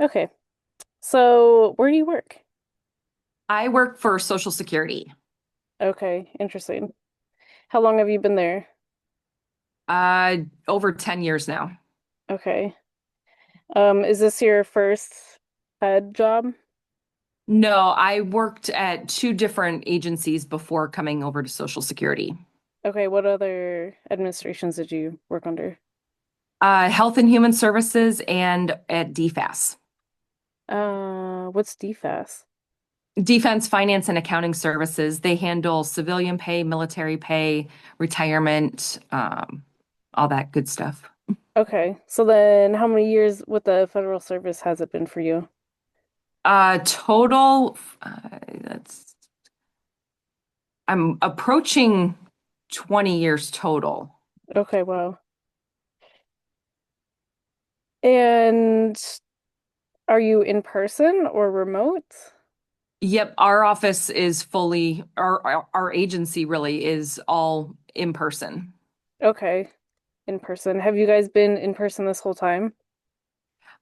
Okay. So, where do you work? I work for Social Security. Okay, interesting. How long have you been there? Over 10 years now. Okay. Is this your first head job? No, I worked at two different agencies before coming over to Social Security. Okay, what other administrations did you work under? Health and Human Services and at DFAS. What's DFAS? Defense Finance and Accounting Services. They handle civilian pay, military pay, retirement, all that good stuff. Okay, so then how many years with the federal service has it been for you? Total, that's I'm approaching 20 years total. Okay, wow. And are you in person or remote? Yep, our office is fully, our agency really is all in person. Okay, in person. Have you guys been in person this whole time?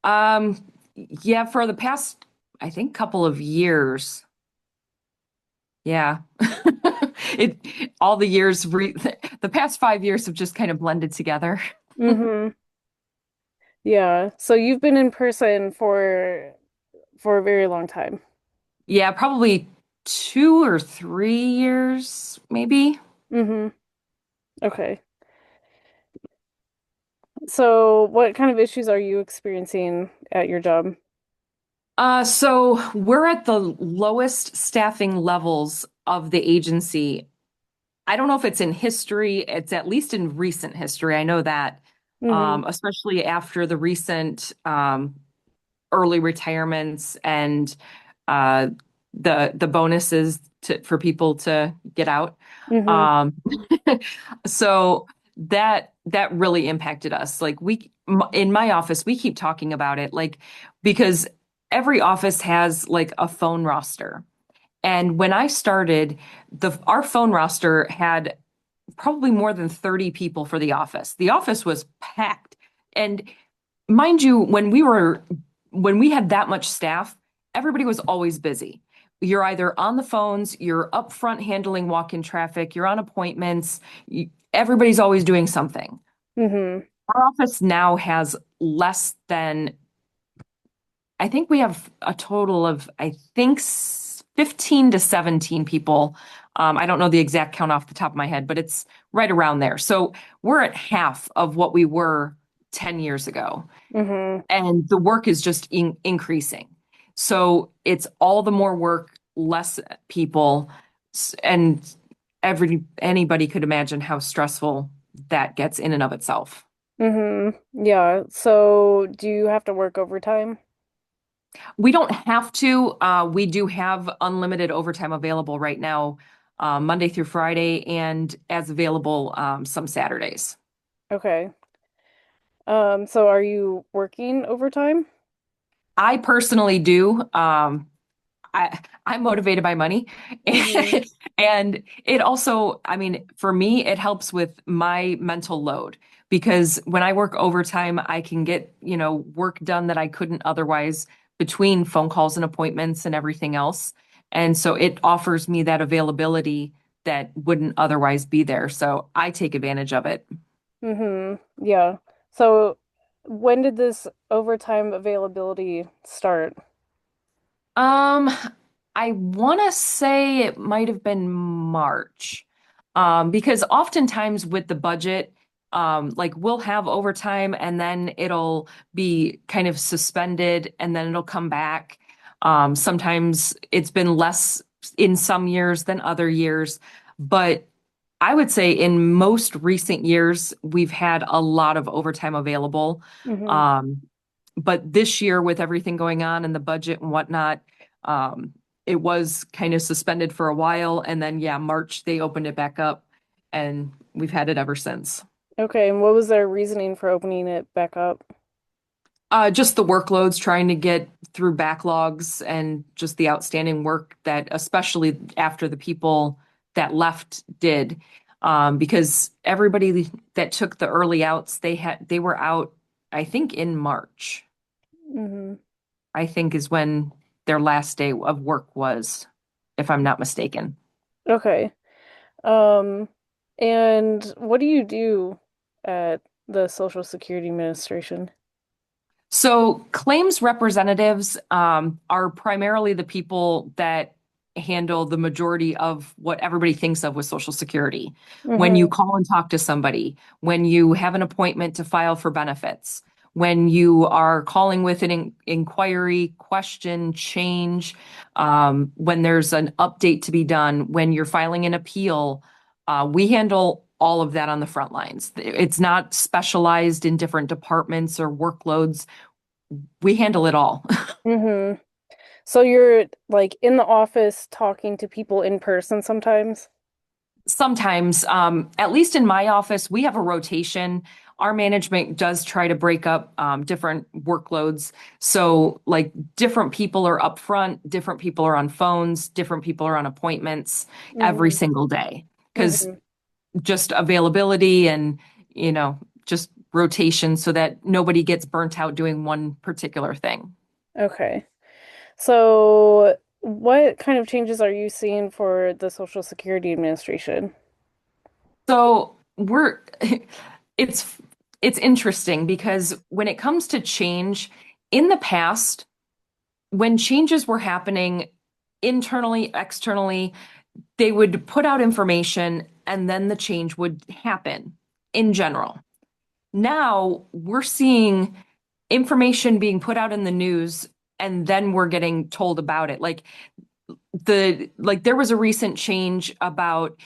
Um, yeah, for the past, I think, couple of years. Yeah. It all the years the past 5 years have just kind of blended together. Mm-hmm. Yeah. So you've been in person for a very long time. Yeah, probably 2 or 3 years, maybe. Mm-hmm. Okay. So what kind of issues are you experiencing at your job? So we're at the lowest staffing levels of the agency. I don't know if it's in history. It's at least in recent history. I know that, Mm-hmm. especially after the recent early retirements and uh, the bonuses for people to get out. Mm-hmm. Um, so that really impacted us. Like in my office, we keep talking about it, like because every office has like a phone roster. And when I started, the our phone roster had probably more than 30 people for the office. The office was packed. And mind you, when we had that much staff, everybody was always busy. You're either on the phones, you're up front handling walk-in traffic, you're on appointments, everybody's always doing something. Mm-hmm. Our office now has less than, I think we have a total of, I think 15 to 17 people. I don't know the exact count off the top of my head, but it's right around there. So we're at half of what we were 10 years ago. Mm-hmm. And the work is just increasing. So it's all the more work, less people, and anybody could imagine how stressful that gets in and of itself. Mm-hmm. Yeah. So do you have to work overtime? We don't have to. We do have unlimited overtime available right now, Monday through Friday, and as available some Saturdays. Okay. So are you working overtime? I personally do. I'm motivated by money. Mm-hmm. And it also, I mean, for me, it helps with my mental load because when I work overtime, I can get, work done that I couldn't otherwise between phone calls and appointments and everything else. And so it offers me that availability that wouldn't otherwise be there. So I take advantage of it. Mm-hmm. Yeah. So when did this overtime availability start? Um, I want to say it might have been March. Because oftentimes with the budget, like we'll have overtime and then it'll be kind of suspended and then it'll come back. Sometimes it's been less in some years than other years, but I would say in most recent years, we've had a lot of overtime available. Mm-hmm. Um, but this year, with everything going on and the budget and whatnot, um, it was kind of suspended for a while. And then, yeah, March, they opened it back up and we've had it ever since. Okay, and what was their reasoning for opening it back up? Just the workloads, trying to get through backlogs and just the outstanding work that, especially after the people that left did. Because everybody that took the early outs, they were out, I think, in March. Mm-hmm. I think is when their last day of work was, if I'm not mistaken. Okay. Um, and what do you do at the Social Security Administration? So claims representatives are primarily the people that handle the majority of what everybody thinks of with Social Security. When you Mm-hmm. call and talk to somebody, when you have an appointment to file for benefits, when you are calling with an inquiry, question, change, when there's an update to be done, when you're filing an appeal, we handle all of that on the front lines. It's not specialized in different departments or workloads. We handle it all. Mm-hmm. So you're like in the office talking to people in person sometimes? Sometimes, at least in my office, we have a rotation. Our management does try to break up different workloads. So, like, different people are up front, different people are on phones, different people are on appointments every Mm-hmm. single day because Mm-hmm. just availability and, just rotation so that nobody gets burnt out doing one particular thing. Okay. So what kind of changes are you seeing for the Social Security Administration? So we're it's it's interesting because when it comes to change in the past, when changes were happening internally, externally, they would put out information and then the change would happen in general. Now we're seeing information being put out in the news and then we're getting told about it. Like there was a recent change about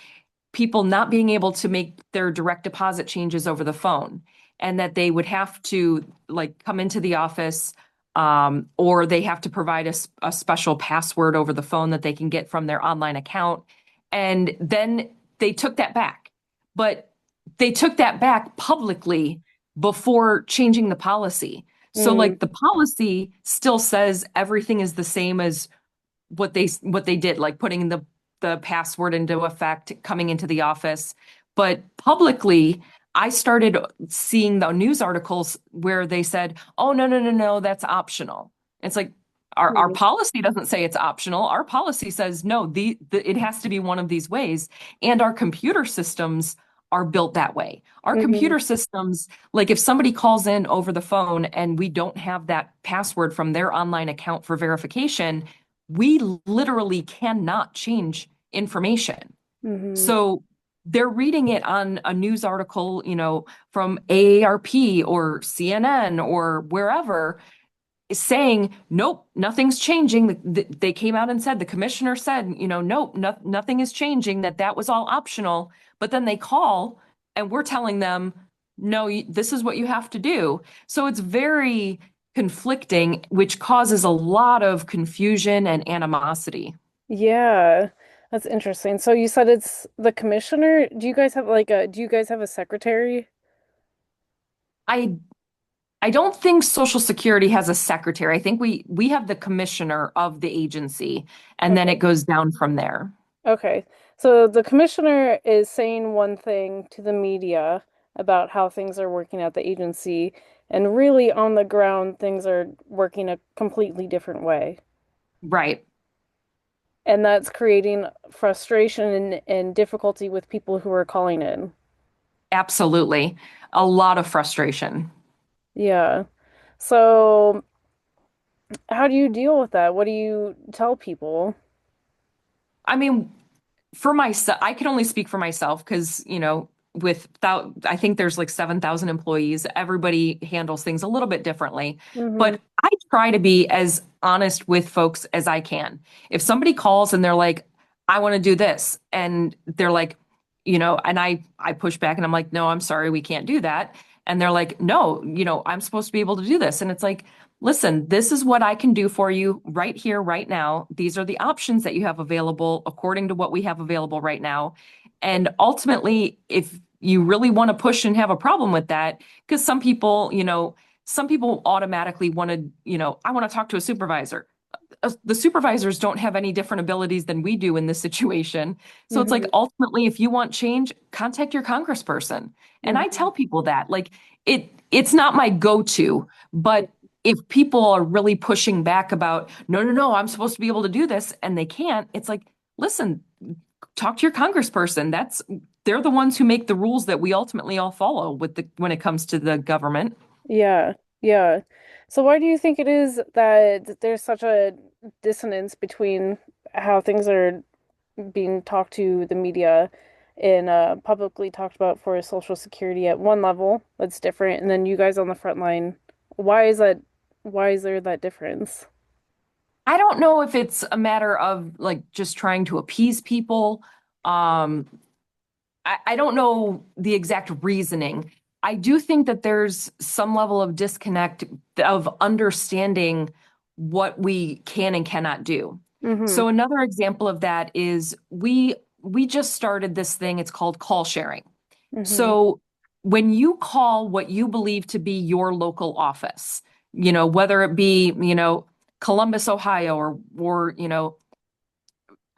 people not being able to make their direct deposit changes over the phone and that they would have to like come into the office or they have to provide a special password over the phone that they can get from their online account. And then they took that back. But they took that back publicly before changing the policy. So Mm, like the policy still says everything is the same as what they did, like putting the password into effect, coming into the office. But publicly, I started seeing the news articles where they said, "Oh, no, no, no, no, that's optional." It's like our mm, policy doesn't say it's optional. Our policy says no, it has to be one of these ways, and our computer systems are built that way. Our mhm, computer systems, like if somebody calls in over the phone and we don't have that password from their online account for verification, we literally cannot change information. mhm, So they're reading it on a news article, from AARP or CNN or wherever, saying, nope, nothing's changing. They came out and said, the commissioner said, nope, nothing is changing, that was all optional. But then they call and we're telling them, no, this is what you have to do. So it's very conflicting, which causes a lot of confusion and animosity. Yeah, that's interesting. So you said it's the commissioner. Do you guys have a secretary? I I don't think Social Security has a secretary. I think we have the commissioner of the agency, and then Okay. it goes down from there. Okay. So the commissioner is saying one thing to the media about how things are working at the agency, and really on the ground, things are working a completely different way. Right. And that's creating frustration and difficulty with people who are calling in. Absolutely. A lot of frustration. Yeah. So how do you deal with that? What do you tell people? I mean, for myself, I can only speak for myself because, I think there's like 7,000 employees. Everybody handles things a little bit differently. Mm-hmm. But I try to be as honest with folks as I can. If somebody calls and they're like, I want to do this, and they're like, and I push back and I'm like, no, I'm sorry, we can't do that. And they're like, no, I'm supposed to be able to do this. And it's like, listen, this is what I can do for you right here, right now. These are the options that you have available according to what we have available right now. And ultimately, if you really want to push and have a problem with that, because some people automatically want to, I want to talk to a supervisor. The supervisors don't have any different abilities than we do in this situation. So it's like Mm-hmm. ultimately, if you want change, contact your congressperson. And I Mm-hmm. tell people that, like, it's not my go-to, but if people are really pushing back about, no, no, no, I'm supposed to be able to do this, and they can't, it's like, listen, talk to your congressperson. They're the ones who make the rules that we ultimately all follow when it comes to the government. Yeah, yeah. So why do you think it is that there's such a dissonance between how things are being talked to the media and publicly talked about for Social Security at one level that's different, and then you guys on the front line, why is that, why is there that difference? I don't know if it's a matter of like just trying to appease people. Um, I don't know the exact reasoning. I do think that there's some level of disconnect of understanding what we can and cannot do. Mm-hmm. So another example of that is we just started this thing, it's called call sharing. Mm-hmm. So when you call what you believe to be your local office, whether it be, Columbus, Ohio, or Atlanta,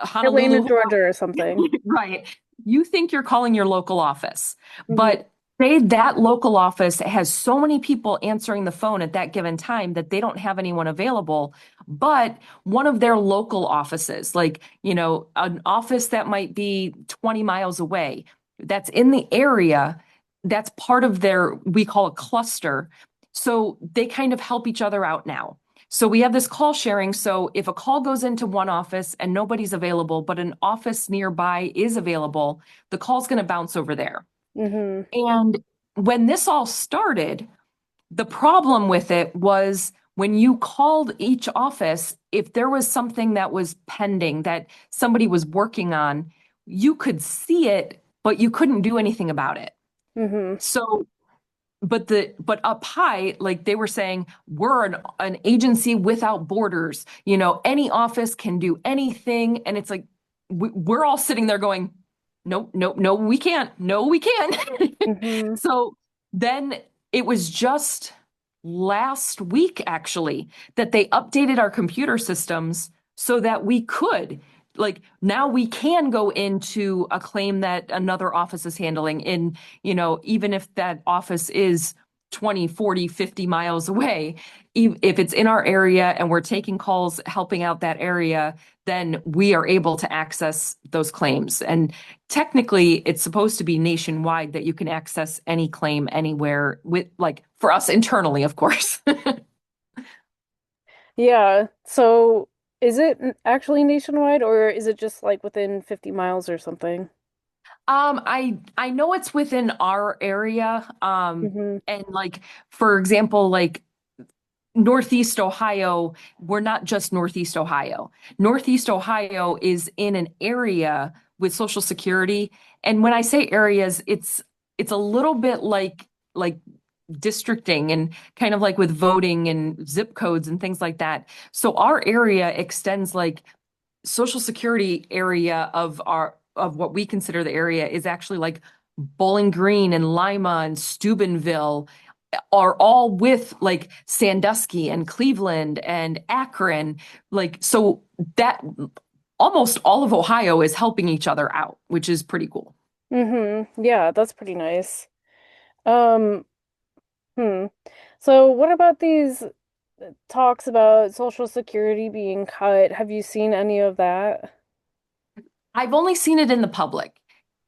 Honolulu, Georgia or something. right. You think you're calling your local office, Mm-hmm. but say that local office has so many people answering the phone at that given time that they don't have anyone available. But one of their local offices, like, an office that might be 20 miles away, that's in the area, that's part of we call a cluster. So they kind of help each other out now. So we have this call sharing. So if a call goes into one office and nobody's available, but an office nearby is available, the call's going to bounce over there. Mm-hmm. And when this all started, the problem with it was when you called each office, if there was something that was pending that somebody was working on, you could see it, but you couldn't do anything about it. Mm-hmm. So but up high, like they were saying, we're an agency without borders. Any office can do anything, and it's like we're all sitting there going, no, no, no, we can't. No, we can't. Mm-hmm. So then it was just last week, actually, that they updated our computer systems so that we could, like, now we can go into a claim that another office is handling in, even if that office is 20, 40, 50 miles away, if it's in our area and we're taking calls helping out that area, then we are able to access those claims. And technically, it's supposed to be nationwide that you can access any claim anywhere with, like, for us internally, of course. Yeah. So is it actually nationwide or is it just like within 50 miles or something? I know it's within our area. Mm-hmm. And like, for example, like Northeast Ohio, we're not just Northeast Ohio. Northeast Ohio is in an area with Social Security. And when I say areas, it's a little bit like districting and kind of like with voting and zip codes and things like that. So our area extends like Social Security area of what we consider the area is actually like Bowling Green and Lima and Steubenville are all with like Sandusky and Cleveland and Akron. Like, so that almost all of Ohio is helping each other out, which is pretty cool. Mm-hmm. Yeah, that's pretty nice. Um, hmm. So what about these talks about Social Security being cut? Have you seen any of that? I've only seen it in the public.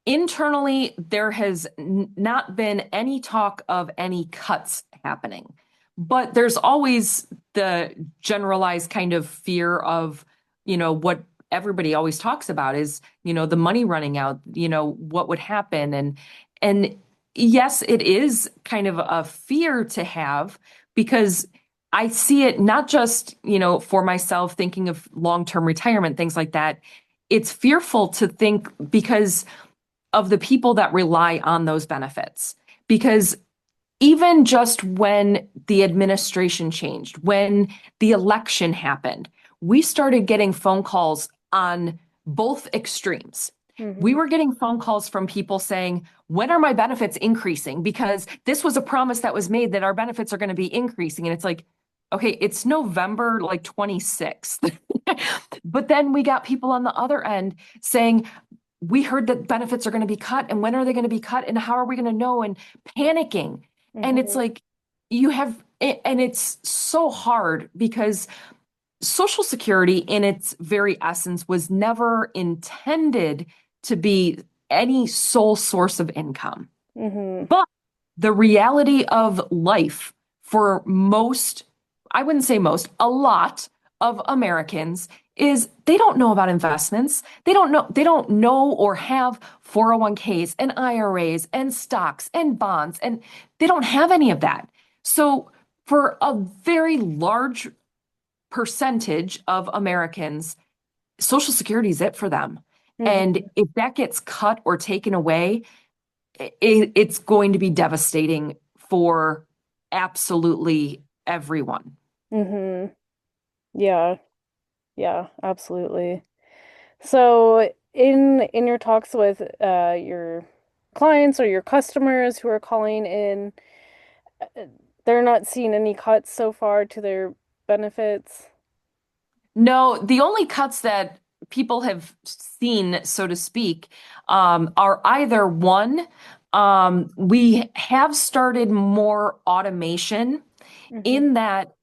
Internally, there has not been any talk of any cuts happening, but there's always the generalized kind of fear of, what everybody always talks about is, the money running out, what would happen. And yes, it is kind of a fear to have because I see it not just, for myself thinking of long-term retirement, things like that. It's fearful to think because of the people that rely on those benefits. Because even just when the administration changed, when the election happened, we started getting phone calls on both extremes. We Mm-hmm. were getting phone calls from people saying, when are my benefits increasing? Because this was a promise that was made that our benefits are going to be increasing. And it's like, okay, it's November like 26th. But then we got people on the other end saying, we heard that benefits are going to be cut and when are they going to be cut and how are we going to know and panicking. And it's Mm-hmm. like you have And it's so hard because Social Security, in its very essence, was never intended to be any sole source of income. Mm-hmm. But the reality of life for most, I wouldn't say most, a lot of Americans is they don't know about investments. They don't know or have 401ks and IRAs and stocks and bonds, and they don't have any of that. So for a very large percentage of Americans, Social Security is it for them. And Mm-hmm. if that gets cut or taken away, it's going to be devastating for absolutely everyone. Mm-hmm. Yeah. Yeah, absolutely. So in your talks with your clients or your customers who are calling in, uh, they're not seeing any cuts so far to their benefits. No, the only cuts that people have seen, so to speak, are either one, we have started more automation Mm-hmm. in that,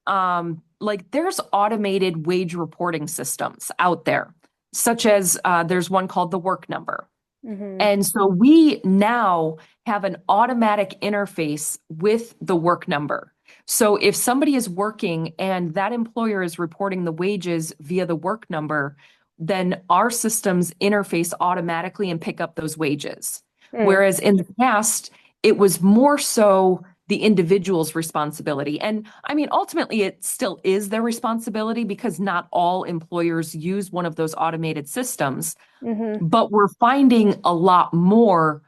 like there's automated wage reporting systems out there, such as there's one called the Work Number. Mm-hmm. And so we now have an automatic interface with the Work Number. So if somebody is working and that employer is reporting the wages via the Work Number, then our systems interface automatically and pick up those wages. Mm. Whereas in the past, it was more so the individual's responsibility. And I mean, ultimately, it still is their responsibility because not all employers use one of those automated systems, Mm-hmm. but we're finding a lot more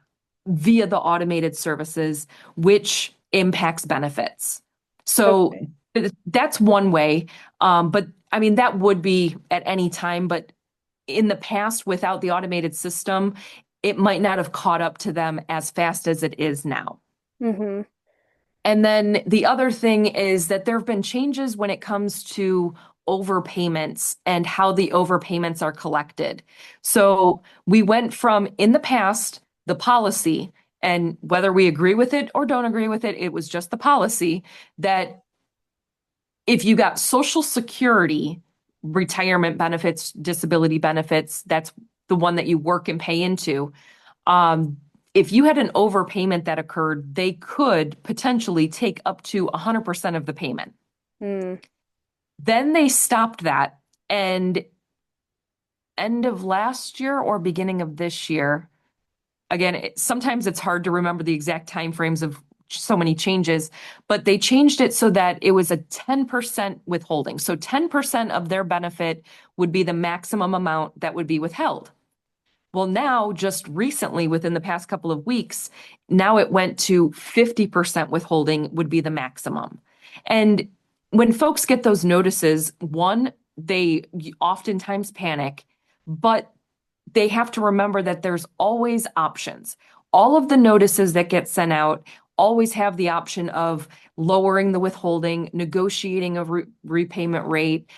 via the automated services, which impacts benefits. So Okay. that's one way. But I mean, that would be at any time, but in the past, without the automated system, it might not have caught up to them as fast as it is now. Mm-hmm. And then the other thing is that there have been changes when it comes to overpayments and how the overpayments are collected. So we went from in the past, the policy, and whether we agree with it or don't agree with it, it was just the policy that if you got Social Security, retirement benefits, disability benefits, that's the one that you work and pay into. Um, if you had an overpayment that occurred, they could potentially take up to 100% of the payment. Mm. Then they stopped that, and end of last year or beginning of this year, again, sometimes it's hard to remember the exact time frames of so many changes, but they changed it so that it was a 10% withholding. So 10% of their benefit would be the maximum amount that would be withheld. Well, now, just recently, within the past couple of weeks, now it went to 50% withholding would be the maximum. And when folks get those notices, one, they oftentimes panic, but they have to remember that there's always options. All of the notices that get sent out always have the option of lowering the withholding, negotiating a repayment rate,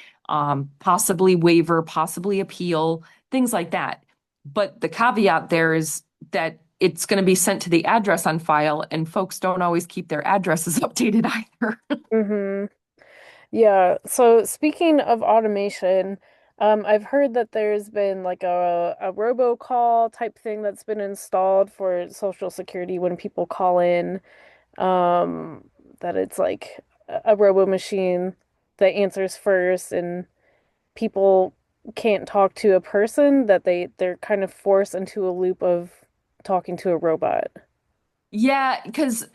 possibly waiver, possibly appeal, things like that. But the caveat there is that it's going to be sent to the address on file, and folks don't always keep their addresses updated either. Mm-hmm. Yeah. So speaking of automation, I've heard that there's been like a robocall type thing that's been installed for Social Security when people call in. Um, that it's like a robo machine that answers first, and people can't talk to a person, that they're kind of forced into a loop of talking to a robot. Yeah, because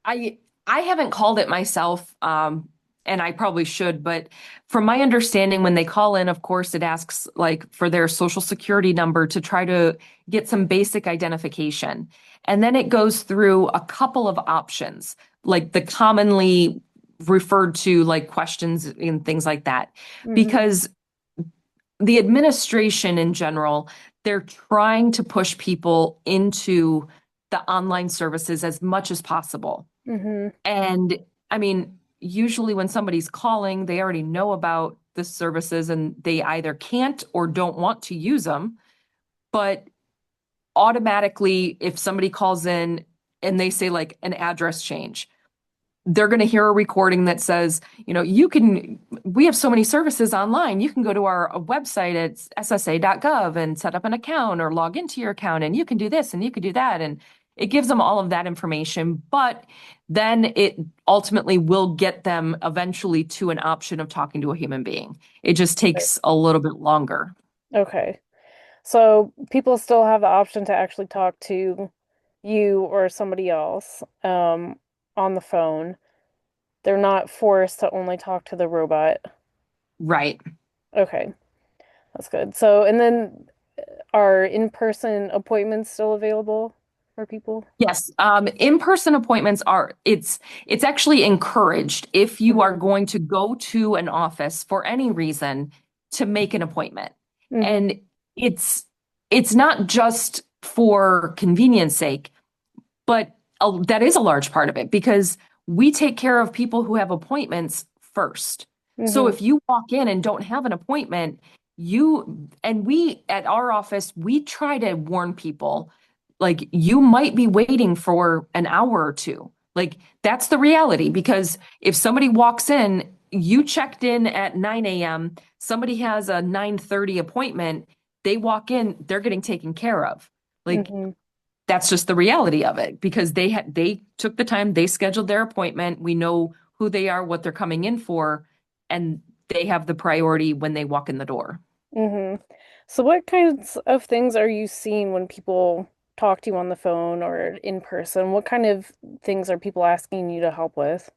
I I haven't called it myself, and I probably should, but from my understanding, when they call in, of course, it asks like for their social security number to try to get some basic identification. And then it goes through a couple of options, like the commonly referred to like questions and things like that. Mm-hmm. Because the administration in general, they're trying to push people into the online services as much as possible. Mm-hmm. And I mean, usually when somebody's calling, they already know about the services and they either can't or don't want to use them. But automatically, if somebody calls in and they say like an address change, they're going to hear a recording that says, we have so many services online. You can go to our website at ssa.gov and set up an account or log into your account, and you can do this and you can do that. And it gives them all of that information, but then it ultimately will get them eventually to an option of talking to a human being. It just takes a little bit longer. Okay. So people still have the option to actually talk to you or somebody else on the phone. They're not forced to only talk to the robot. Right. Okay, that's good. So, and then are in-person appointments still available for people? Yes, in-person appointments it's actually encouraged if you are Hmm. going to go to an office for any reason to make an appointment. Hmm. And it's it's not just for convenience sake, but that is a large part of it because we take care of people who have appointments first. So Hmm. if you walk in and don't have an appointment, we at our office, we try to warn people like you might be waiting for an hour or two. Like that's the reality because if somebody walks in, you checked in at 9 a.m., somebody has a 9:30 appointment, they walk in, they're getting taken care of. Like Hmm. that's just the reality of it because they took the time, they scheduled their appointment. We know who they are, what they're coming in for, and they have the priority when they walk in the door. Hmm. So what kinds of things are you seeing when people talk to you on the phone or in person? What kind of things are people asking you to help with?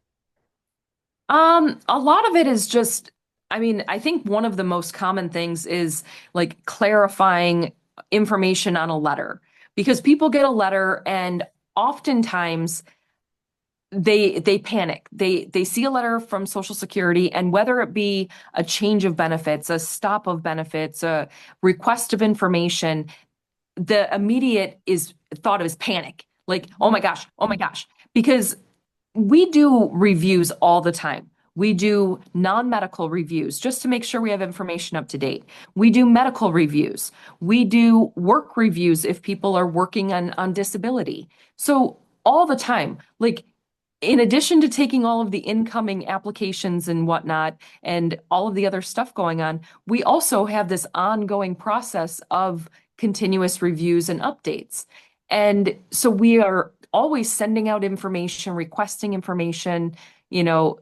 A lot of it is just, I mean, I think one of the most common things is like clarifying information on a letter because people get a letter and oftentimes they panic. They see a letter from Social Security, and whether it be a change of benefits, a stop of benefits, a request of information, the immediate is thought of as panic. Like, Mhm. oh my gosh, because we do reviews all the time. We do non-medical reviews just to make sure we have information up to date. We do medical reviews. We do work reviews if people are working on disability. So all the time, like in addition to taking all of the incoming applications and whatnot and all of the other stuff going on, we also have this ongoing process of continuous reviews and updates. And so we are always sending out information, requesting information, you know,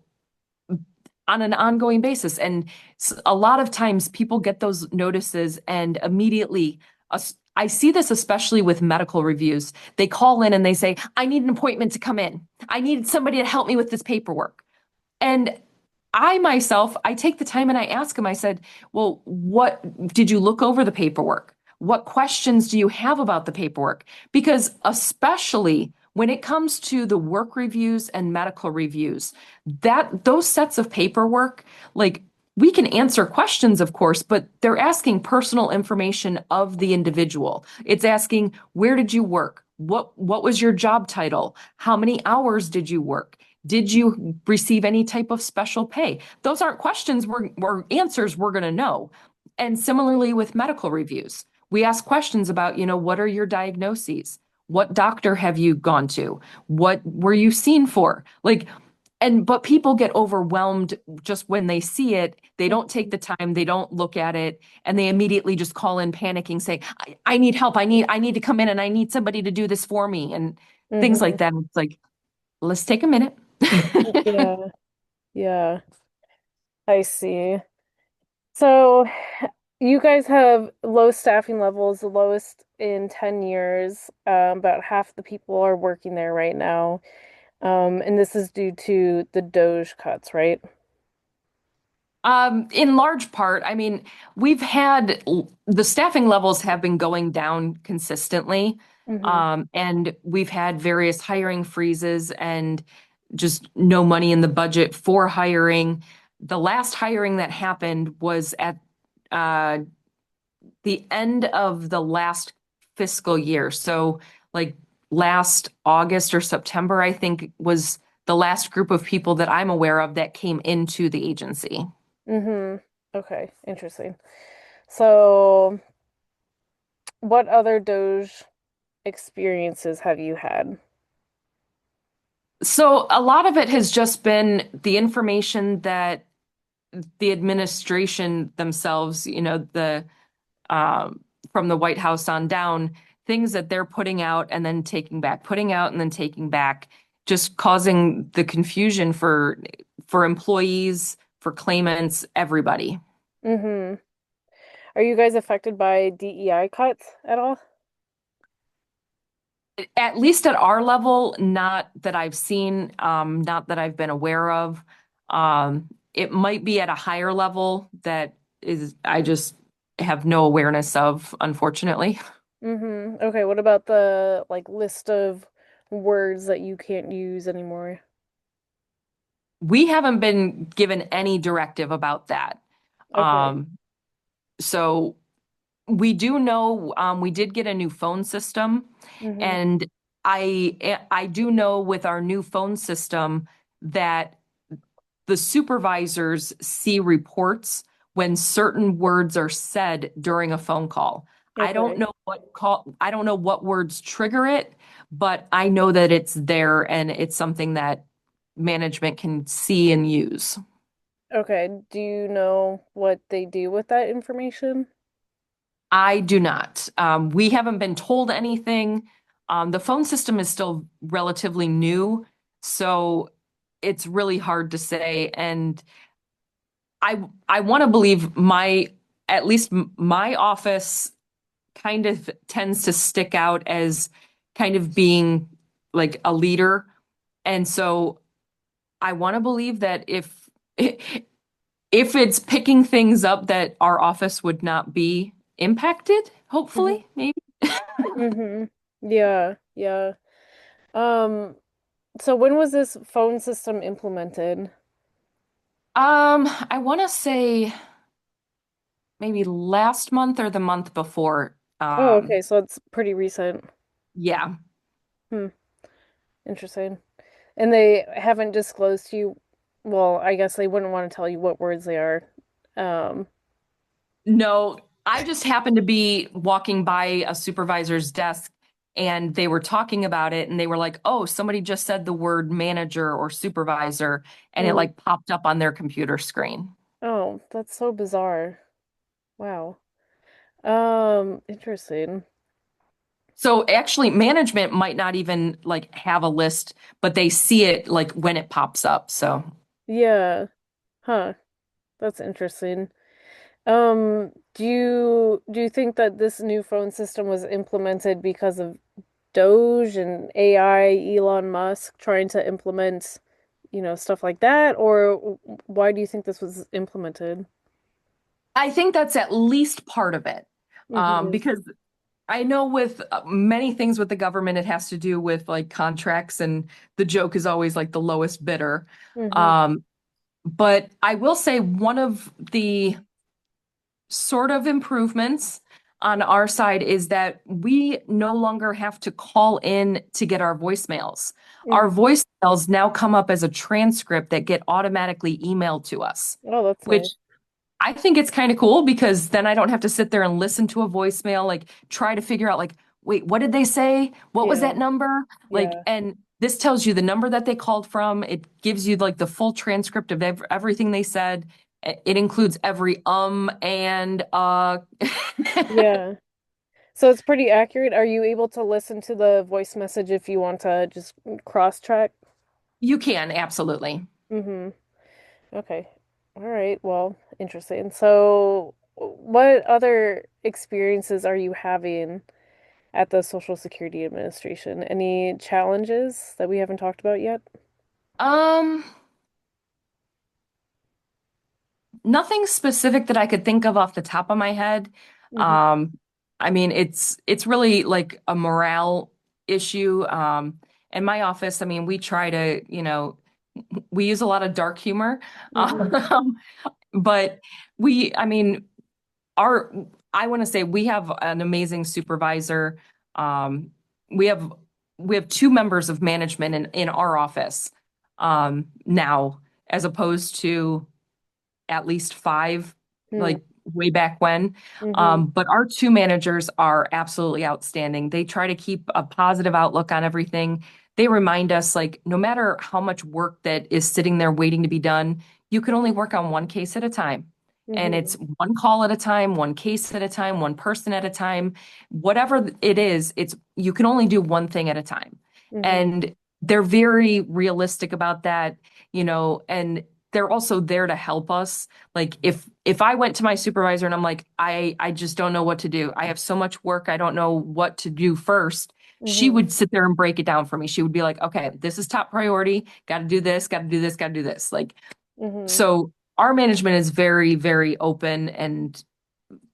on an ongoing basis. And a lot of times people get those notices and immediately, I see this especially with medical reviews. They call in and they say, I need an appointment to come in. I need somebody to help me with this paperwork. And I myself, I take the time and I ask him, I said, well, what did you look over the paperwork? What questions do you have about the paperwork? Because especially when it comes to the work reviews and medical reviews, that those sets of paperwork, like we can answer questions, of course, but they're asking personal information of the individual. It's asking, where did you work? What was your job title? How many hours did you work? Did you receive any type of special pay? Those aren't questions we're answers we're going to know. And similarly with medical reviews, we ask questions about, what are your diagnoses? What doctor have you gone to? What were you seen for? But people get overwhelmed just when they see it. They don't take the time, they don't look at it, and they immediately just call in panicking, saying, I need help. I need to come in and I need somebody to do this for me and things Hmm. like that. It's like, let's take a minute. Yeah, yeah, I see. So you guys have low staffing levels, the lowest in 10 years. About half the people are working there right now. And this is due to the Doge cuts, right? In large part, I mean, the staffing levels have been going down consistently. Hmm. And we've had various hiring freezes and just no money in the budget for hiring. The last hiring that happened was at uh, the end of the last fiscal year. So, like last August or September, I think was the last group of people that I'm aware of that came into the agency. Hmm. Okay, interesting. So what other Doge experiences have you had? So a lot of it has just been the information that the administration themselves, the um, from the White House on down, things that they're putting out and then taking back, putting out and then taking back, just causing the confusion for employees, for claimants, everybody. Mm-hmm. Are you guys affected by DEI cuts at all? At least at our level, not that I've seen, not that I've been aware of. It might be at a higher level that is I just have no awareness of, unfortunately. Mm-hmm. Okay, what about the like list of words that you can't use anymore? We haven't been given any directive about that. Okay. Um, so we do know we did get a new phone system, Mm-hmm. and I do know with our new phone system that the supervisors see reports when certain words are said during a phone call. Okay. I don't know what words trigger it, but I know that it's there and it's something that management can see and use. Okay. Do you know what they do with that information? I do not. We haven't been told anything. The phone system is still relatively new, so it's really hard to say. And I want to believe at least my office kind of tends to stick out as kind of being like a leader. And so I want to believe that if it's picking things up that our office would not be impacted, Mm-hmm. hopefully, maybe. Mm-hmm. Yeah, yeah. Um, so when was this phone system implemented? I want to say maybe last month or the month before. Oh, okay, so it's pretty recent. Yeah. Hmm, interesting. And they haven't disclosed to you, well, I guess they wouldn't want to tell you what words they are. Um, No, I just happened to be walking by a supervisor's desk and they were talking about it and they were like, "Oh, somebody just said the word manager or supervisor," and it hmm. like popped up on their computer screen. Oh, that's so bizarre. Wow. Interesting. So actually management might not even like have a list, but they see it like when it pops up. So Yeah. Huh. That's interesting. Do you think that this new phone system was implemented because of Doge and AI, Elon Musk trying to implement, stuff like that, or why do you think this was implemented? I think that's at least part of it. Mm-hmm. Because I know with many things with the government, it has to do with like contracts, and the joke is always like the lowest bidder. Mm-hmm. Um, but I will say one of the sort of improvements on our side is that we no longer have to call in to get our voicemails. Our Mm-hmm. voicemails now come up as a transcript that get automatically emailed to us, Oh, that's which nice. I think it's kind of cool because then I don't have to sit there and listen to a voicemail, like try to figure out like, wait, what did they say? What was Yeah. that number? Like, Yeah. and this tells you the number that they called from. It gives you like the full transcript of everything they said. It includes every and Yeah. So it's pretty accurate. Are you able to listen to the voice message if you want to just cross-check? You can absolutely. Mm-hmm. Okay. All right. Well, interesting. So, what other experiences are you having at the Social Security Administration? Any challenges that we haven't talked about yet? Um, Nothing specific that I could think of off the top of my head. Mm-hmm. Um, I mean, it's really like a morale issue. In my office, I mean, we try to, we use a lot of dark humor. Mm-hmm. Um, but I mean, our, I want to say we have an amazing supervisor. Um, we have we have two members of management in our office now, as opposed to at least five, like way back when. Mm-hmm. But our two managers are absolutely outstanding. They try to keep a positive outlook on everything. they remind us like no matter how much work that is sitting there waiting to be done, you can only work on one case at a time. And Mm-hmm. it's one call at a time, one case at a time, one person at a time. Whatever it is, it's you can only do one thing at a time. Mm-hmm. And they're very realistic about that, and they're also there to help us. Like if I went to my supervisor and I'm like, I just don't know what to do. I have so much work, I don't know what to do first. She Mm-hmm. would sit there and break it down for me. She would be like, okay, this is top priority. Got to do this, got to do this, got to do this. Like, Mm-hmm. so our management is very, very open and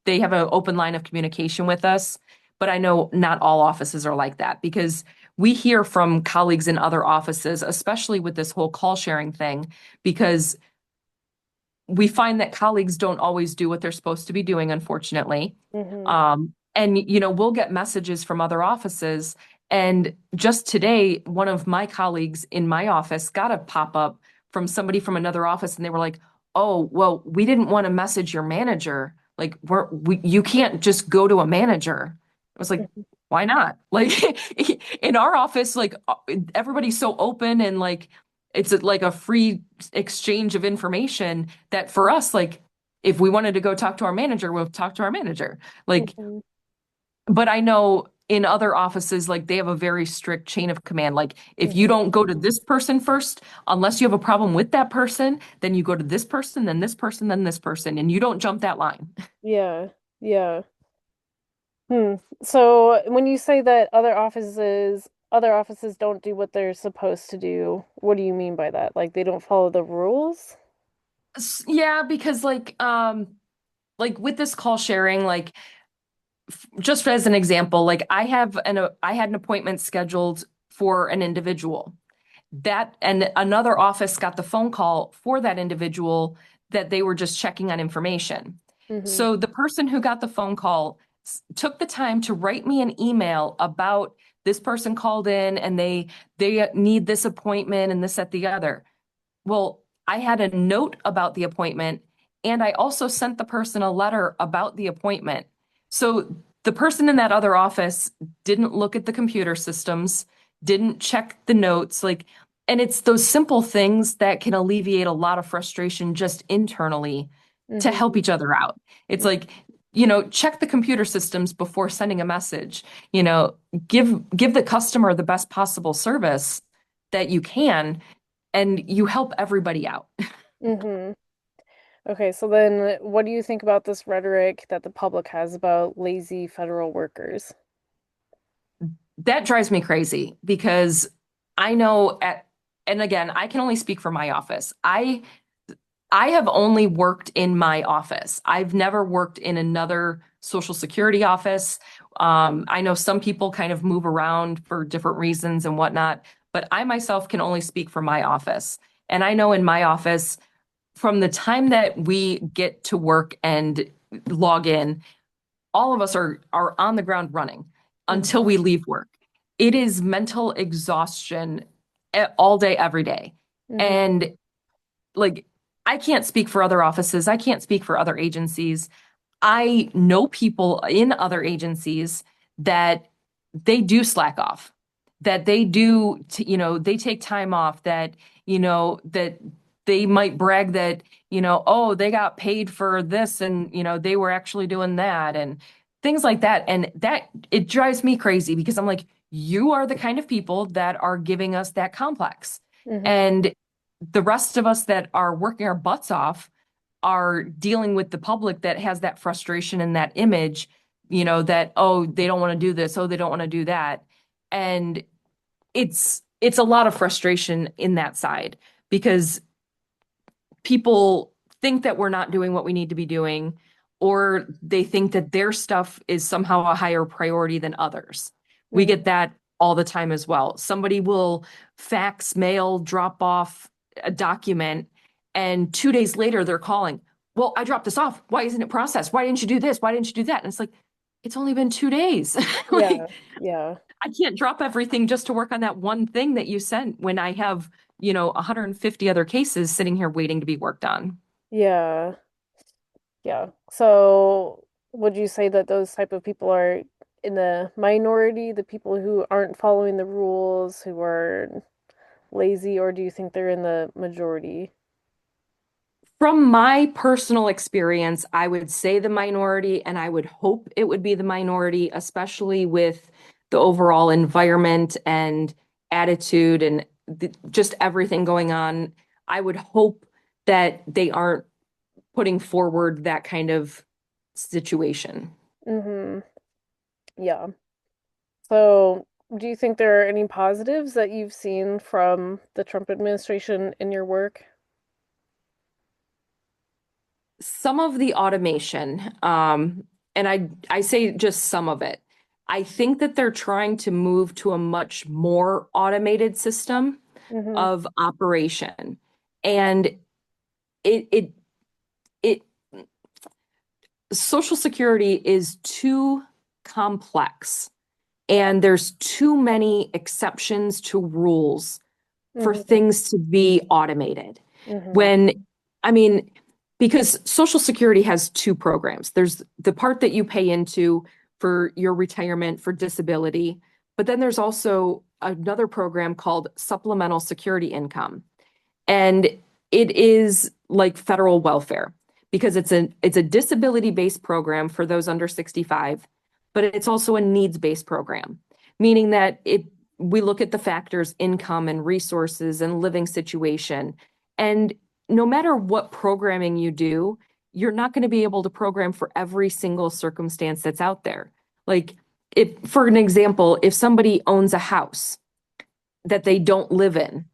they have an open line of communication with us. But I know not all offices are like that because we hear from colleagues in other offices, especially with this whole call sharing thing, because we find that colleagues don't always do what they're supposed to be doing, unfortunately. Mm-hmm. And we'll get messages from other offices. And just today, one of my colleagues in my office got a pop-up from somebody from another office, and they were like, "Oh, well, we didn't want to message your manager. Like, you can't just go to a manager." I was like, "Why not?" Like, in our office, like everybody's so open and like it's like a free exchange of information that for us, like if we wanted to go talk to our manager, we'll talk to our manager. Like, Mm-hmm. but I know in other offices, like they have a very strict chain of command. Like if you Mm-hmm. don't go to this person first, unless you have a problem with that person, then you go to this person, then this person, then this person, and you don't jump that line. Yeah. Yeah. Hmm. So when you say that other offices don't do what they're supposed to do, what do you mean by that? Like they don't follow the rules? Yeah, because like with this call sharing, like just as an example, like I had an appointment scheduled for an individual. That and another office got the phone call for that individual that they were just checking on information. Mm-hmm. So the person who got the phone call took the time to write me an email about this person called in and they need this appointment and this at the other. Well, I had a note about the appointment and I also sent the person a letter about the appointment. So the person in that other office didn't look at the computer systems, didn't check the notes, like, and it's those simple things that can alleviate a lot of frustration just internally to help Mm-hmm. each other out. It's like, check the computer systems before sending a message. You know, give the customer the best possible service that you can and you help everybody out. Mm-hmm. Okay, so then what do you think about this rhetoric that the public has about lazy federal workers? That drives me crazy because I know and again, I can only speak for my office. I have only worked in my office. I've never worked in another Social Security office. I know some people kind of move around for different reasons and whatnot, but I myself can only speak for my office. And I know in my office, from the time that we get to work and log in, all of us are on the ground running until Mm-hmm. we leave work. It is mental exhaustion all day, every day. Mm-hmm. And like, I can't speak for other offices. I can't speak for other agencies. I know people in other agencies that they do slack off, that they do, they take time off, that they might brag that, oh, they got paid for this and, they were actually doing that and things like that. And that it drives me crazy because I'm like, you are the kind of people that are giving us that complex. Mm-hmm. And the rest of us that are working our butts off are dealing with the public that has that frustration and that image, that, oh, they don't want to do this, oh, they don't want to do that. And it's a lot of frustration in that side because people think that we're not doing what we need to be doing, or they think that their stuff is somehow a higher priority than others. We Mm-hmm. get that all the time as well. Somebody will fax, mail, drop off a document, and 2 days later they're calling. Well, I dropped this off. Why isn't it processed? Why didn't you do this? Why didn't you do that? And it's like, it's only been 2 days. Like, Yeah. Yeah. I can't drop everything just to work on that one thing that you sent when I have, 150 other cases sitting here waiting to be worked on. Yeah. Yeah. So would you say that those type of people are in the minority, the people who aren't following the rules, who are lazy, or do you think they're in the majority? From my personal experience, I would say the minority, and I would hope it would be the minority, especially with the overall environment and attitude and just everything going on. I would hope that they aren't putting forward that kind of situation. Mm-hmm. Yeah. So, do you think there are any positives that you've seen from the Trump administration in your work? Some of the automation, and I say just some of it. I think that they're trying to move to a much more automated system Mm-hmm. of operation. And it it it Social Security is too complex and there's too many exceptions to rules for Mm-hmm. things to be automated. Mm-hmm. When, I mean, because Social Security has two programs. There's the part that you pay into for your retirement for disability, but then there's also another program called Supplemental Security Income. And it is like federal welfare because it's a disability-based program for those under 65, but it's also a needs-based program, meaning that it we look at the factors income and resources and living situation. And no matter what programming you do, you're not going to be able to program for every single circumstance that's out there. Like if, for an example, if somebody owns a house that they don't live in,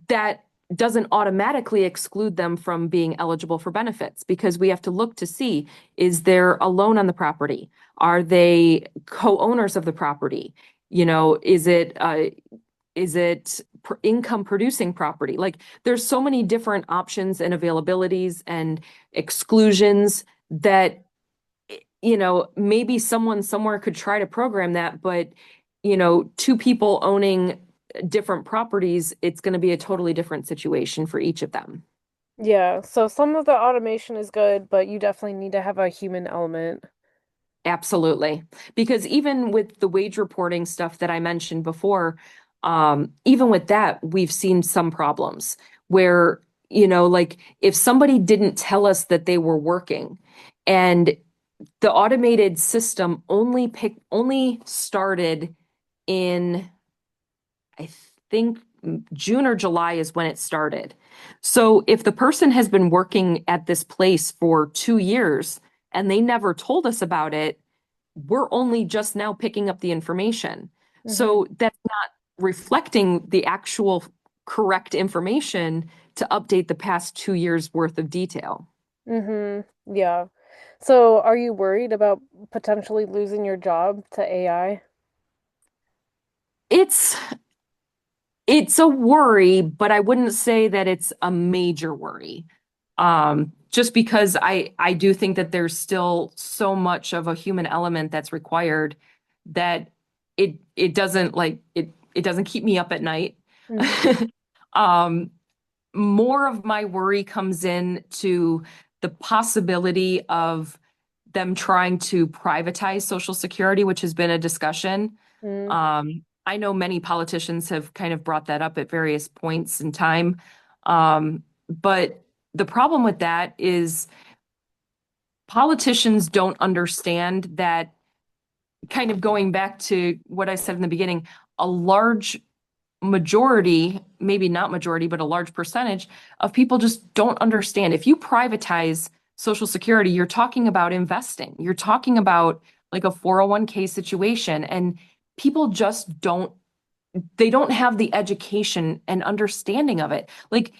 that doesn't automatically exclude them from being eligible for benefits because we have to look to see, is there a loan on the property? Are they co-owners of the property? You know, is it income producing property? Like there's so many different options and availabilities and exclusions that maybe someone somewhere could try to program that, but two people owning different properties, it's going to be a totally different situation for each of them. Yeah, so some of the automation is good, but you definitely need to have a human element. Absolutely. Because even with the wage reporting stuff that I mentioned before, even with that, we've seen some problems where, like if somebody didn't tell us that they were working and the automated system only started in, I think June or July is when it started. So if the person has been working at this place for 2 years and they never told us about it, we're only just now picking up the information. Mm-hmm. So that's not reflecting the actual correct information to update the past 2 years worth of detail. Mm-hmm. Yeah. So are you worried about potentially losing your job to AI? It's it's a worry, but I wouldn't say that it's a major worry. Just because I do think that there's still so much of a human element that's required that it doesn't it doesn't keep me up at night. Mm-hmm. Um, More of my worry comes in to the possibility of them trying to privatize Social Security, which has been a discussion. I know many politicians have kind of brought that up at various points in time. But the problem with that is politicians don't understand that, kind of going back to what I said in the beginning, a large majority, maybe not majority, but a large percentage of people just don't understand. If you privatize Social Security, you're talking about investing. You're talking about like a 401(k) situation, and people just they don't have the education and understanding of it. Like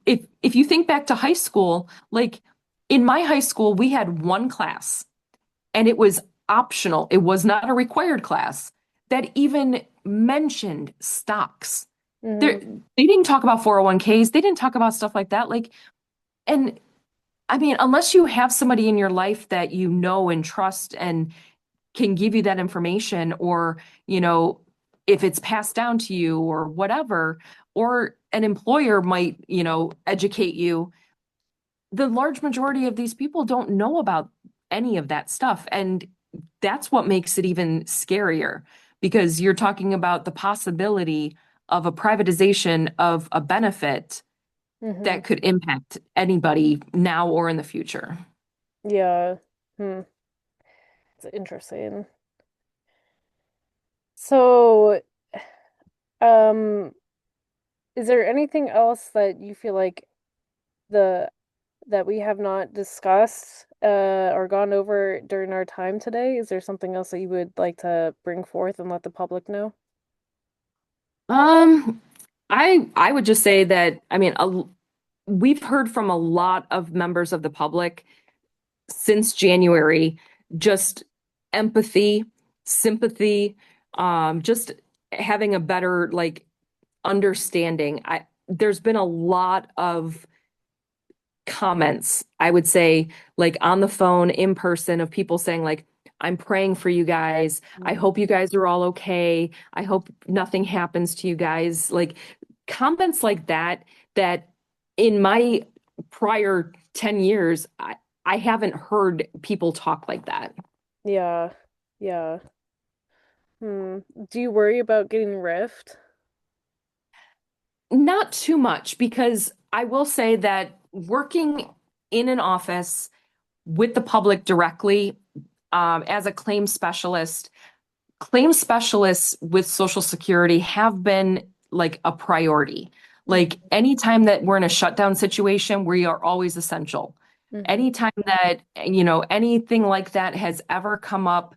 if you think back to high school, like in my high school, we had one class and it was optional. It was not a required class that even mentioned stocks. Mm-hmm. They didn't talk about 401(k)s. They didn't talk about stuff like that. Like, and I mean, unless you have somebody in your life that you know and trust and can give you that information, or, if it's passed down to you or whatever, or an employer might, educate you, the large majority of these people don't know about any of that stuff. And that's what makes it even scarier because you're talking about the possibility of a privatization of a benefit Hmm. that could impact anybody now or in the future. Yeah. Hmm. It's interesting. So, um, is there anything else that you feel like the that we have not discussed or gone over during our time today? Is there something else that you would like to bring forth and let the public know? Um, I would just say that I mean we've heard from a lot of members of the public since January, just empathy, sympathy, just having a better like understanding. There's been a lot of comments, I would say, like on the phone, in person, of people saying, like, I'm praying for you guys. I Mm. hope you guys are all okay. I hope nothing happens to you guys. Like comments like that, that in my prior 10 years, I haven't heard people talk like that. Yeah. Yeah. Hmm. Do you worry about getting riffed? Not too much, because I will say that working in an office with the public directly, as a claims specialists with Social Security have been like a priority. Like Hmm. anytime that we're in a shutdown situation, we are always essential. Hmm. Anytime that, you know, anything like that has ever come up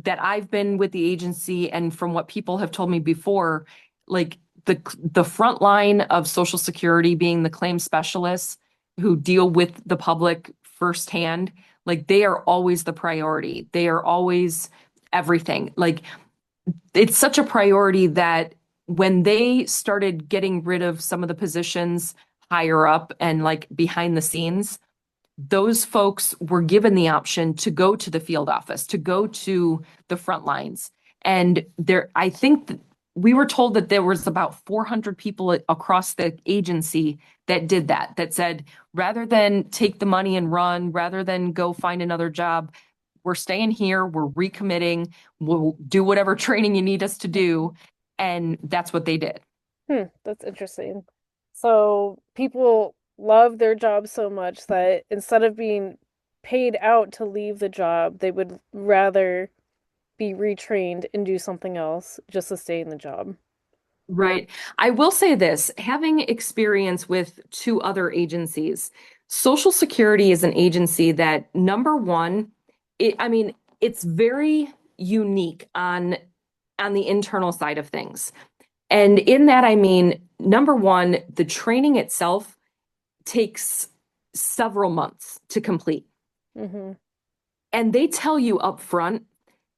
that I've been with the agency and from what people have told me before, like the front line of Social Security being the claim specialists who deal with the public firsthand, like they are always the priority. They are always everything. Like it's such a priority that when they started getting rid of some of the positions higher up and like behind the scenes, those folks were given the option to go to the field office, to go to the front lines. And there, I think we were told that there was about 400 people across the agency that did that, that said, rather than take the money and run, rather than go find another job, we're staying here, we're recommitting, we'll do whatever training you need us to do. And that's what they did. Hmm. That's interesting. So people love their job so much that instead of being paid out to leave the job, they would rather be retrained and do something else just to stay in the job. Right. I will say this, having experience with two other agencies, Social Security is an agency that, number one, I mean, it's very unique on the internal side of things. And in that, I mean, number one, the training itself takes several months to complete. Hmm. And they tell you up front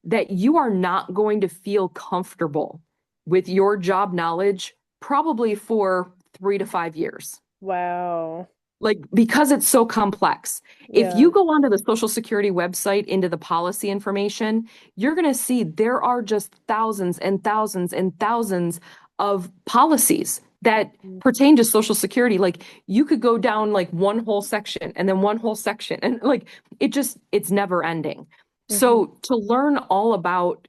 that you are not going to feel comfortable with your job knowledge probably for 3 to 5 years. Wow. Like, because it's so complex. If Yeah. you go onto the Social Security website into the policy information, you're going to see there are just thousands and thousands and thousands of policies that pertain to Social Security. Like, you could go down like one whole section and then one whole section, and like it's never ending. Hmm. So to learn all about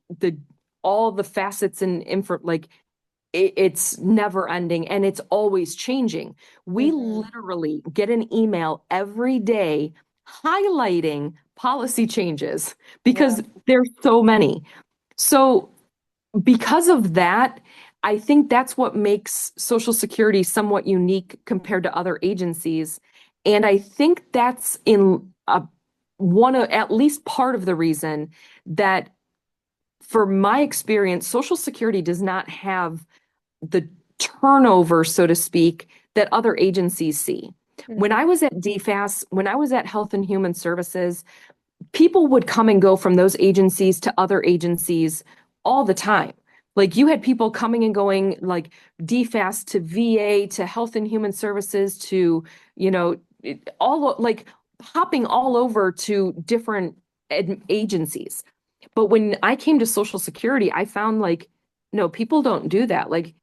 all the facets and info, like it's never ending and it's always changing. We Hmm. literally get an email every day highlighting policy changes Wow. because there's so many. So because of that, I think that's what makes Social Security somewhat unique compared to other agencies. And I think that's in one of at least part of the reason that, for my experience, Social Security does not have the turnover, so to speak, that other agencies see. When Hmm. I was at DFAS, when I was at Health and Human Services, people would come and go from those agencies to other agencies all the time. Like you had people coming and going, like DFAS to VA to Health and Human Services to, you know, all like hopping all over to different agencies. But when I came to Social Security, I found like, no, people don't do that. Like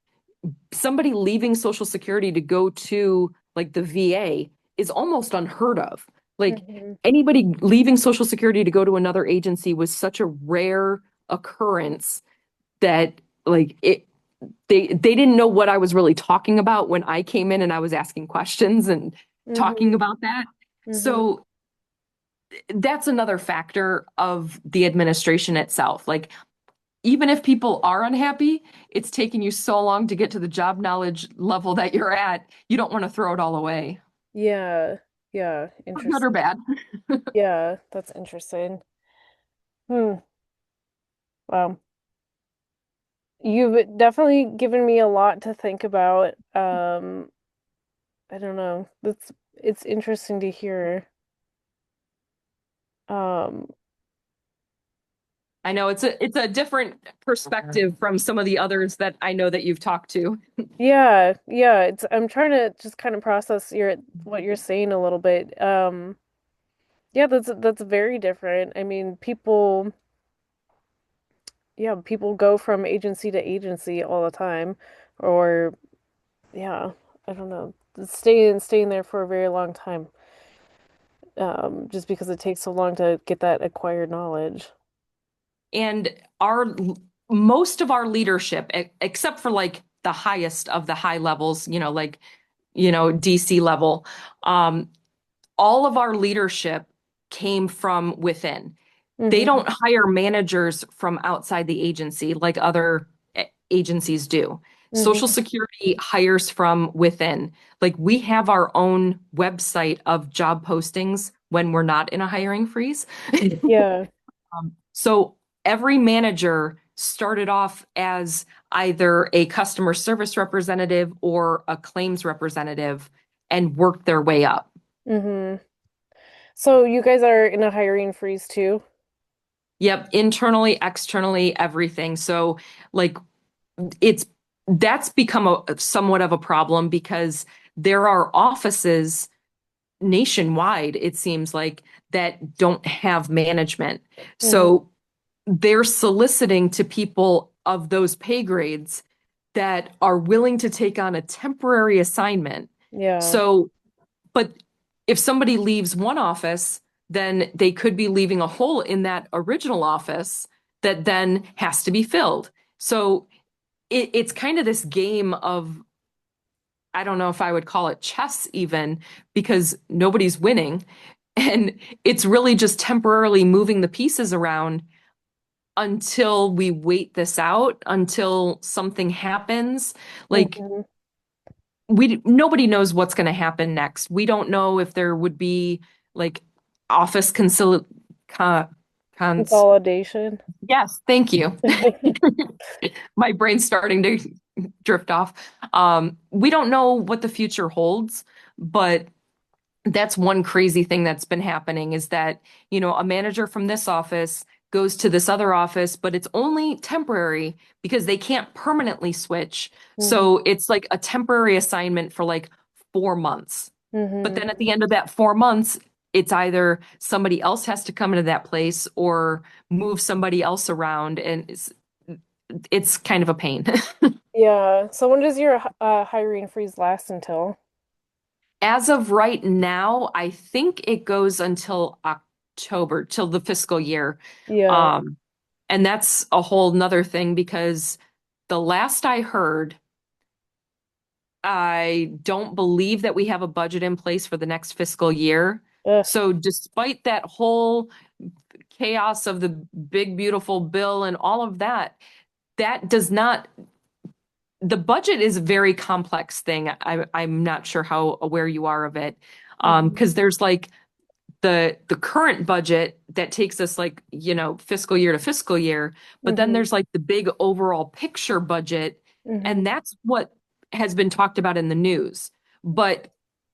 somebody leaving Social Security to go to like the VA is almost unheard of. Like Hmm. anybody leaving Social Security to go to another agency was such a rare occurrence that like it they didn't know what I was really talking about when I came in and I was asking questions and talking Hmm. about that. Hmm. So that's another factor of the administration itself. Like even if people are unhappy, it's taking you so long to get to the job knowledge level that you're at, you don't want to throw it all away, Yeah. Yeah. for good or Interesting. bad. Yeah, that's interesting. Hmm. Wow. You've definitely given me a lot to think about. I don't know. It's interesting to hear. Um, I know it's a different perspective from some of the others that I know that you've talked to. yeah, yeah, I'm trying to just kind of process your what you're saying a little bit. Yeah, that's very different. I mean, people go from agency to agency all the time, or yeah, I don't know, staying there for a very long time. Just because it takes so long to get that acquired knowledge. And our most of our leadership, except for like the highest of the high levels, like, DC level, um, all of our leadership came from within. They Hmm. don't hire managers from outside the agency like other agencies do. Social Hmm. Security hires from within. Like we have our own website of job postings when we're not in a hiring freeze. Yeah. So every manager started off as either a customer service representative or a claims representative and worked their way up. Hmm. So you guys are in a hiring freeze too? Yep, internally, externally, everything. So like it's that's become somewhat of a problem because there are offices nationwide, it seems like, that don't have management. Hmm. So they're soliciting to people of those pay grades that are willing to take on a temporary assignment. Yeah. So, but if somebody leaves one office, then they could be leaving a hole in that original office that then has to be filled. So it's kind of this game of, I don't know if I would call it chess even, because nobody's winning. And it's really just temporarily moving the pieces around until we wait this out, until something happens. Like Hmm. nobody knows what's going to happen next. We don't know if there would be like office con, cons. Consolidation. Yes, thank you. My brain's starting to drift off. We don't know what the future holds, but that's one crazy thing that's been happening is that, a manager from this office goes to this other office, but it's only temporary because they can't permanently switch. Hmm. So it's like a temporary assignment for like 4 months. But then Hmm. at the end of that 4 months, it's either somebody else has to come into that place or move somebody else around. And it's kind of a pain. Yeah. So when does your hiring freeze last until? As of right now, I think it goes until October, till the fiscal year. Yeah. Um, and that's a whole nother thing because the last I heard, I don't believe that we have a budget in place for the next fiscal year. Ugh. So despite that whole chaos of the big, beautiful bill and all of that, that does not, the budget is a very complex thing. I'm not sure how aware you are of it. Hmm. Because there's like the current budget that takes us like, fiscal year to fiscal year, but then Hmm. there's like the big overall picture budget, Hmm. and that's what has been talked about in the news. But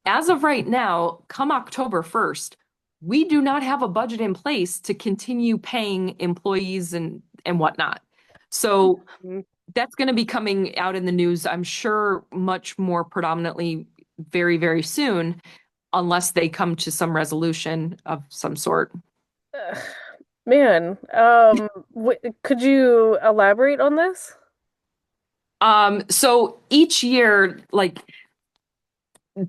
as of right now, come October 1st, we do not have a budget in place to continue paying employees and whatnot. So that's going to be coming out in the news, I'm sure, much more predominantly very, very soon unless they come to some resolution of some sort. Ugh. Man, w could you elaborate on this? So each year, like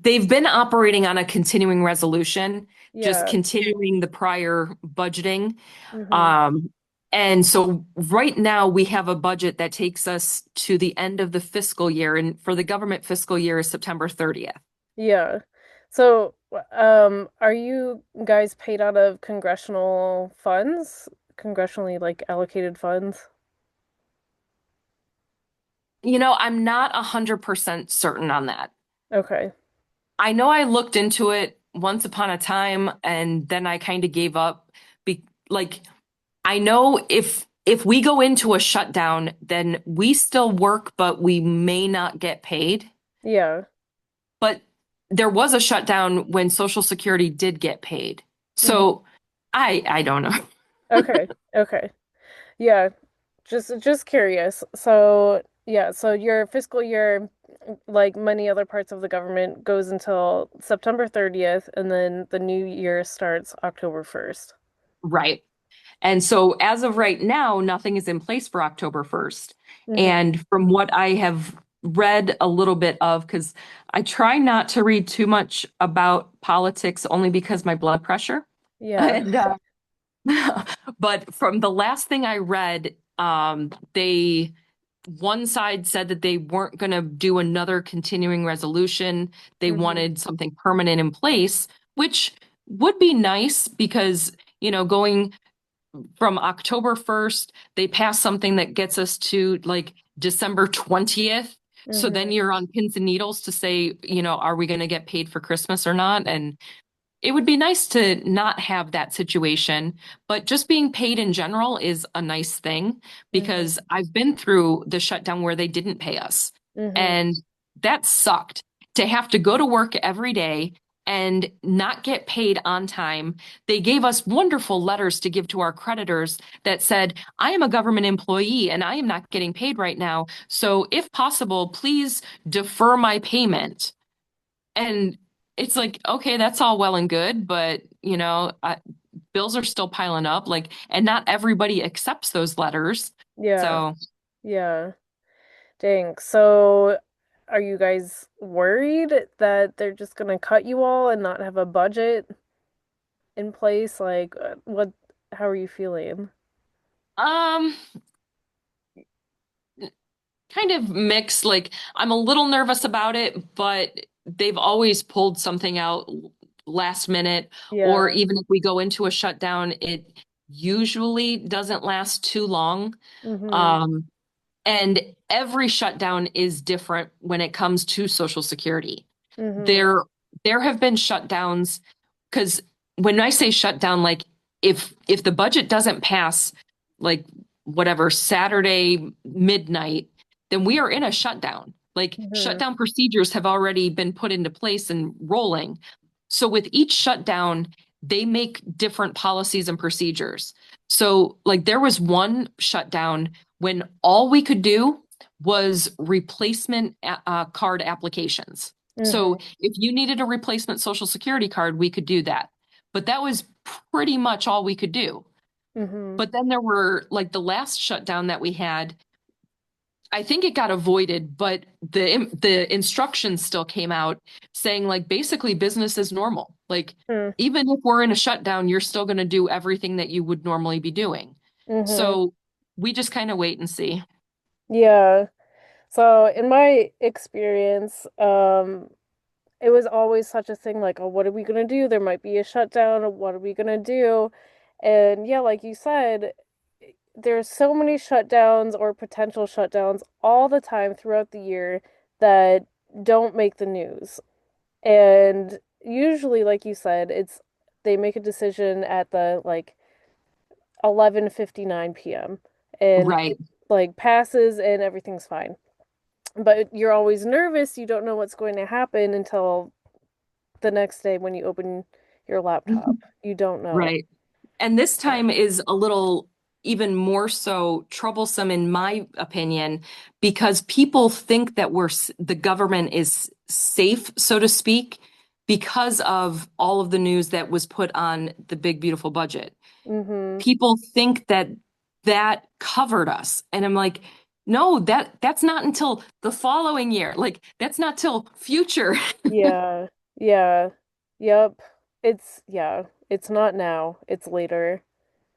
they've been operating on a continuing resolution, just Yeah. continuing the prior budgeting. Mm-hmm. Um, and so right now we have a budget that takes us to the end of the fiscal year, and for the government fiscal year is September 30th. Yeah. So, are you guys paid out of congressional funds? Congressionally like allocated funds? I'm not 100% certain on that. Okay. I know I looked into it once upon a time and then I kind of gave up. Like I know if we go into a shutdown, then we still work, but we may not get paid. Yeah. But there was a shutdown when Social Security did get paid. Hmm. So I don't know. Okay. Okay. Yeah. Just curious. So, yeah, so your fiscal year, like many other parts of the government, goes until September 30th, and then the new year starts October 1st. Right. And so as of right now, nothing is in place for October 1st. Hmm. And from what I have read a little bit of, because I try not to read too much about politics only because my blood pressure. Yeah. And but from the last thing I read, they one side said that they weren't going to do another continuing resolution. They Hmm. wanted something permanent in place, which would be nice because, going from October 1st, they pass something that gets us to like December 20th. So then Hmm. you're on pins and needles to say, are we going to get paid for Christmas or not? And it would be nice to not have that situation, but just being paid in general is a nice thing Hmm. because I've been through the shutdown where they didn't pay us. Hmm. And that sucked to have to go to work every day and not get paid on time. They gave us wonderful letters to give to our creditors that said, I am a government employee and I am not getting paid right now. So if possible, please defer my payment. And it's like, okay, that's all well and good, but bills are still piling up, like, and not everybody accepts those letters. Yeah. So, Yeah. Dang. So, are you guys worried that they're just gonna cut you all and not have a budget in place? Like, how are you feeling? um, kind of mixed. Like, I'm a little nervous about it, but they've always pulled something out last minute, or Yeah. even if we go into a shutdown, it usually doesn't last too long. Hmm. Um, And every shutdown is different when it comes to Social Security. Hmm. There have been shutdowns because when I say shutdown, like if the budget doesn't pass, like whatever Saturday midnight, then we are in a shutdown. Like Hmm. shutdown procedures have already been put into place and rolling. So with each shutdown, they make different policies and procedures. So like there was one shutdown when all we could do was replacement card applications. So Hmm. if you needed a replacement social security card, we could do that. But that was pretty much all we could do. Hmm. But then there were like the last shutdown that we had, I think it got avoided, but the instructions still came out saying like basically business is normal. Like even if we're in a shutdown, you're still going to do everything that you would normally be doing. Hmm. So we just kind of wait and see. Yeah. So in my experience, it was always such a thing like, oh, what are we gonna do? There might be a shutdown. What are we gonna do? And yeah, like you said, there's so many shutdowns or potential shutdowns all the time throughout the year that don't make the news. And usually, like you said, it's they make a decision at the like 11:59 p.m. and Right. it like passes and everything's fine. But you're always nervous. You don't know what's going to happen until the next day when you open your laptop. You don't know. Right. And this time is a little even more so troublesome, in my opinion, because people think that the government is safe, so to speak, because of all of the news that was put on the big, beautiful budget. Mm-hmm. People think that that covered us. And I'm like, No, that's not until the following year. Like that's not till future. Yeah. Yeah. Yep. Yeah, it's not now. It's later.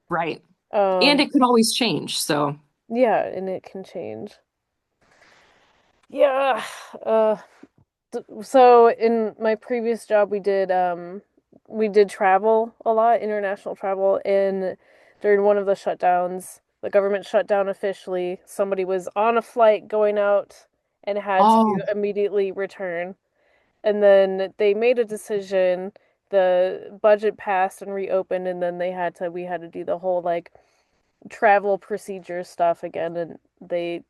Right. And Um, it could always change. So, yeah, and it can change. Yeah. Uh, so in my previous job we did travel a lot, international travel, and during one of the shutdowns, the government shut down officially. Somebody was on a flight going out and had to oh, immediately return. And then they made a decision, the budget passed and reopened, and then we had to do the whole like travel procedure stuff again, and they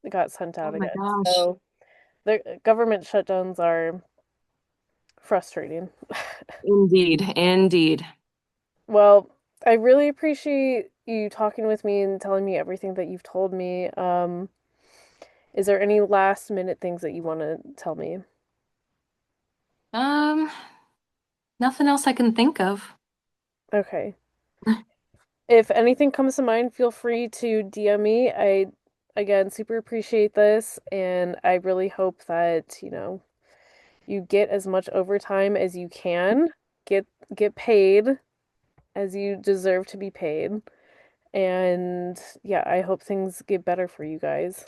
got sent oh out my again. gosh. So the government shutdowns are frustrating. Indeed. Indeed. Well, I really appreciate you talking with me and telling me everything that you've told me. Is there any last minute things that you want to tell me? Um, Nothing else I can think of. Okay. If anything comes to mind, feel free to DM me. I, again, super appreciate this, and I really hope that, you get as much overtime as you can, get get paid as you deserve to be paid. And yeah, I hope things get better for you guys.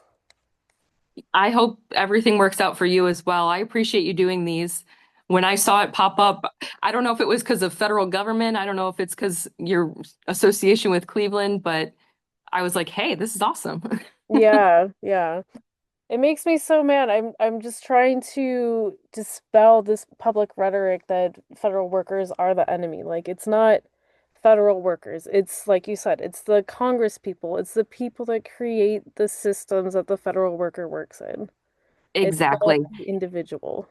I hope everything works out for you as well. I appreciate you doing these. When I saw it pop up, I don't know if it was because of federal government. I don't know if it's because your association with Cleveland, but I was like, hey, this is awesome. Yeah, yeah. It makes me so mad. I'm just trying to dispel this public rhetoric that federal workers are the enemy. Like it's not federal workers. It's like you said, it's the Congress people. It's the people that create the systems that the federal worker works in. It's not Exactly. the individual.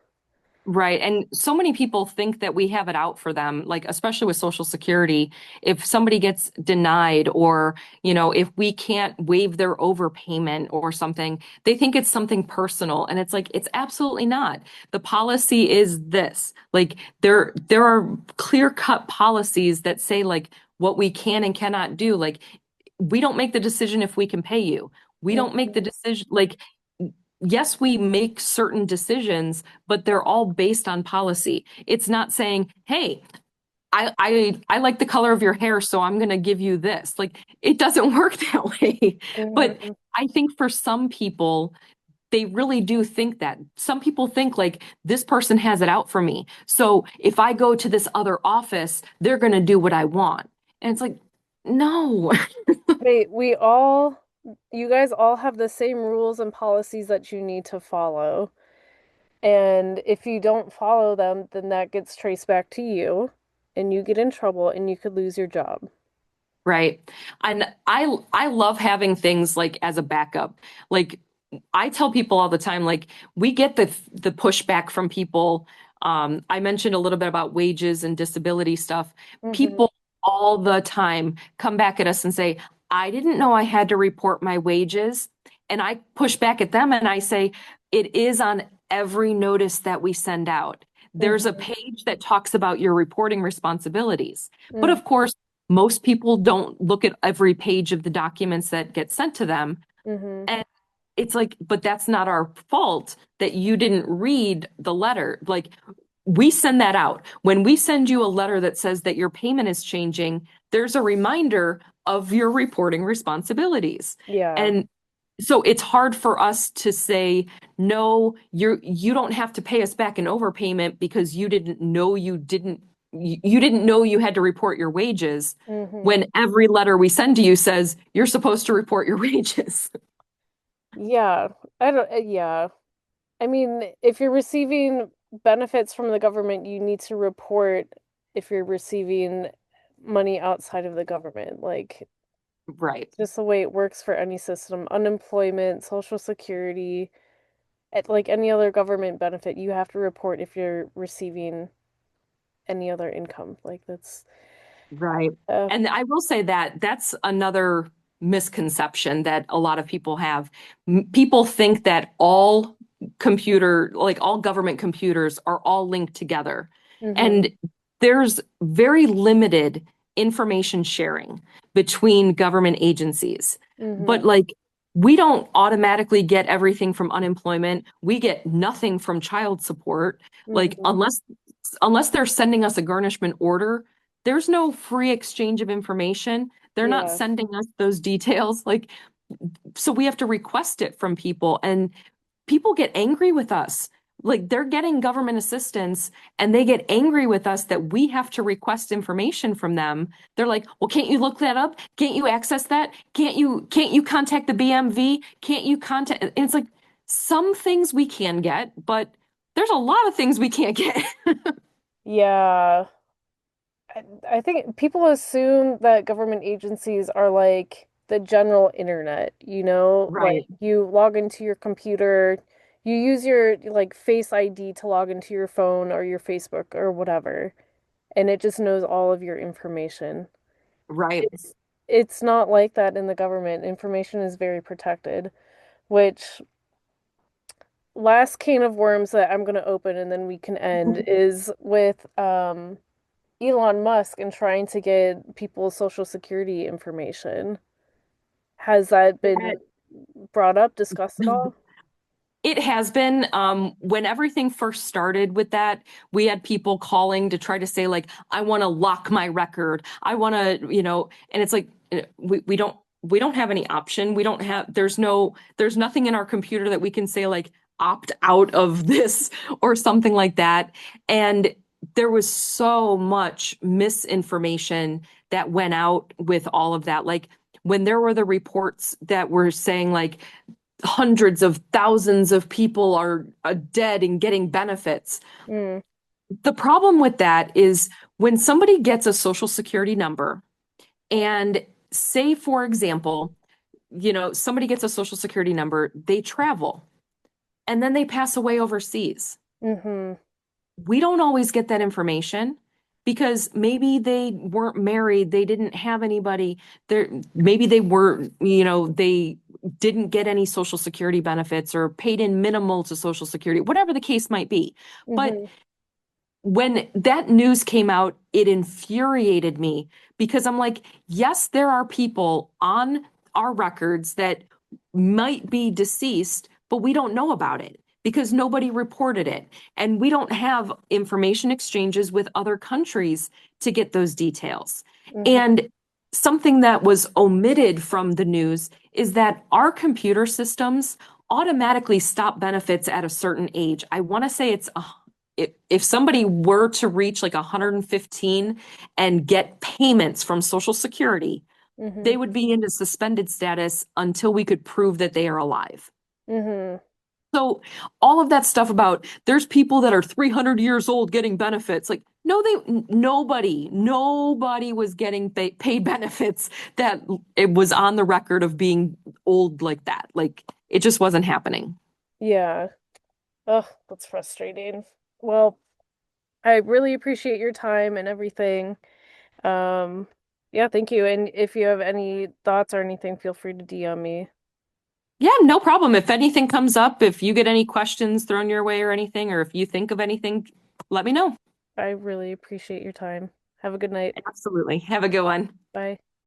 Right. And so many people think that we have it out for them, like especially with Social Security. If somebody gets denied or, if we can't waive their overpayment or something, they think it's something personal. And it's like, it's absolutely not. The policy is this. Like there are clear-cut policies that say like what we can and cannot do. Like we don't make the decision if we can pay you. We don't make the Mhm. decision like yes, we make certain decisions, but they're all based on policy. It's not saying, hey, I like the color of your hair, so I'm going to give you this. Like it doesn't work that way. But Mhm. I think for some people, they really do think that. Some people think like this person has it out for me. So if I go to this other office, they're going to do what I want. And it's like, no. Hey, you guys all have the same rules and policies that you need to follow. And if you don't follow them, then that gets traced back to you, and you get in trouble and you could lose your job. Right. And I love having things like as a backup. Like I tell people all the time, like we get the pushback from people. I mentioned a little bit about wages and disability stuff. Hmm. People all the time come back at us and say, I didn't know I had to report my wages. And I push back at them and I say, it is on every notice that we send out. There's a Hmm. page that talks about your reporting responsibilities. But Hmm. of course, most people don't look at every page of the documents that get sent to them. Hmm. And it's like, but that's not our fault that you didn't read the letter. Like, we send that out. When we send you a letter that says that your payment is changing, there's a reminder of your reporting responsibilities. Yeah. And so it's hard for us to say, no, you don't have to pay us back an overpayment because you didn't know you had to report your wages Hmm. when every letter we send to you says you're supposed to report your wages. Yeah. I don't, yeah. I mean, if you're receiving benefits from the government, you need to report if you're receiving money outside of the government. Like, Right. just the way it works for any system, unemployment, social security, like any other government benefit, you have to report if you're receiving any other income. Like that's Right. uh And I will say that that's another misconception that a lot of people have. People think that like all government computers are all linked together. mhm. And there's very limited information sharing between government agencies. But Mhm. like we don't automatically get everything from unemployment. We get nothing from child support. Like Hmm. unless they're sending us a garnishment order, there's no free exchange of information. They're not Yeah. sending us those details. Like, so we have to request it from people, and people get angry with us. Like they're getting government assistance and they get angry with us that we have to request information from them. They're like, "Well, can't you look that up? Can't you access that? Can't you contact the BMV? Can't you contact?" And it's like some things we can get, but there's a lot of things we can't get. Yeah. I think people assume that government agencies are like the general internet, like Right, you log into your computer, you use your like Face ID to log into your phone or your Facebook or whatever, and it just knows all of your information. right. It's not like that in the government. Information is very protected, which last can of worms that I'm going to open and then we can end is with Elon Musk and trying to get people's social security information. Has that been brought up, discussed at all? It has been, when everything first started with that, we had people calling to try to say like, I want to lock my record. I want to, and it's like, we don't have any option. We don't have, there's nothing in our computer that we can say like opt out of this or something like that. And there was so much misinformation that went out with all of that. Like when there were the reports that were saying like, hundreds of thousands of people are dead and getting benefits. Mm, The problem with that is when somebody gets a social security number and say, for example, somebody gets a social security number, they travel and then they pass away overseas. mm-hmm, We don't always get that information because maybe they weren't married, they didn't have anybody there, maybe they were, they didn't get any social security benefits or paid in minimal to social security, whatever the case might be. But mm-hmm, when that news came out, it infuriated me because I'm like, yes, there are people on our records that might be deceased, but we don't know about it because nobody reported it. And we don't have information exchanges with other countries to get those details. mm-hmm, And something that was omitted from the news is that our computer systems automatically stop benefits at a certain age. I want to say it's if somebody were to reach like 115 and get payments from Social Security, mm-hmm, they would be into suspended status until we could prove that they are alive. mm-hmm. So all of that stuff about there's people that are 300 years old getting benefits, like no, nobody was getting paid benefits that it was on the record of being old like that. Like it just wasn't happening. Yeah. Ugh, that's frustrating. Well, I really appreciate your time and everything. Um, yeah, thank you. And if you have any thoughts or anything, feel free to DM me. Yeah, no problem. If anything comes up, if you get any questions thrown your way or anything, or if you think of anything, let me know. I really appreciate your time. Have a good night. Absolutely. Have a good one. Bye.